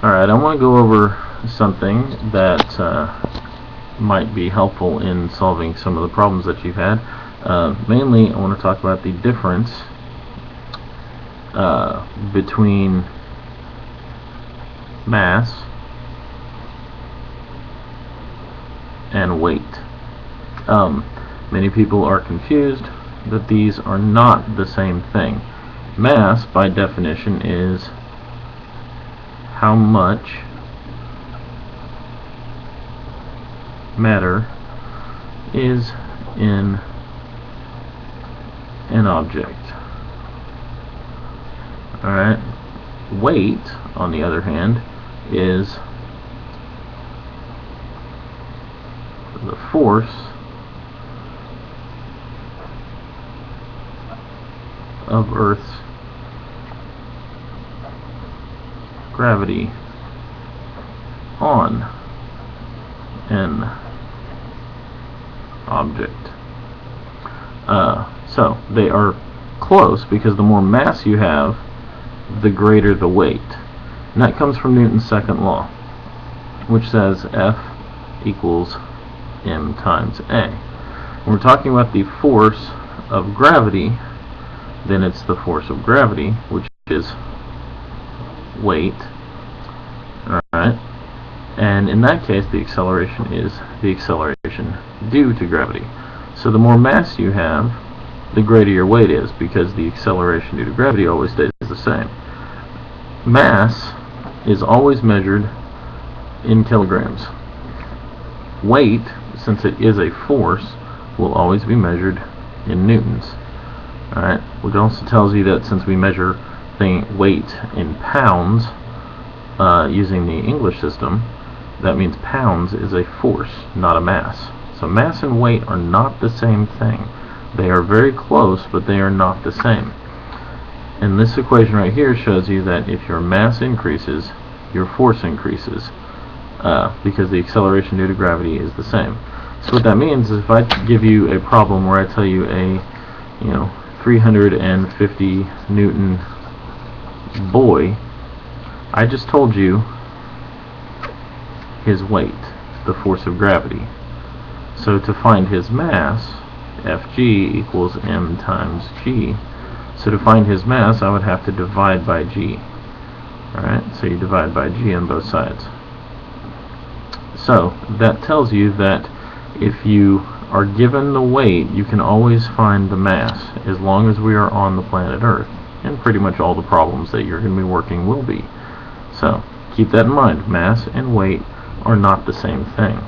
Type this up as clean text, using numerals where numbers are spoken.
Alright, I want to go over something that might be helpful in solving some of the problems that you've had. Mainly, I want to talk about the difference between mass and weight. Many people are confused that these are not the same thing. Mass, by definition, is how much matter is in an object. Alright? Weight, on the other hand, is the force of Earth's gravity on an object. So they are close because the more mass you have, the greater the weight. And that comes from Newton's second law, which says F equals m times a. When we're talking about the force of gravity, then it's the force of gravity, which is weight. Alright? And in that case, the acceleration is the acceleration due to gravity. So the more mass you have, the greater your weight is, because the acceleration due to gravity always stays the same. Mass is always measured in kilograms. Weight, since it is a force, will always be measured in newtons. Alright, which also tells you that since we measure weight in pounds using the English system, that means pounds is a force, not a mass. So mass and weight are not the same thing. They are very close, but they are not the same. And this equation right here shows you that if your mass increases, your force increases, because the acceleration due to gravity is the same. So what that means is if I give you a problem where I tell you a 350 Newton boy, I just told you his weight, the force of gravity. So to find his mass, Fg equals m times g. So to find his mass, I would have to divide by g. Alright, so you divide by g on both sides. So that tells you that if you are given the weight, you can always find the mass, as long as we are on the planet Earth. And pretty much all the problems that you're going to be working will be. So keep that in mind. Mass and weight are not the same thing.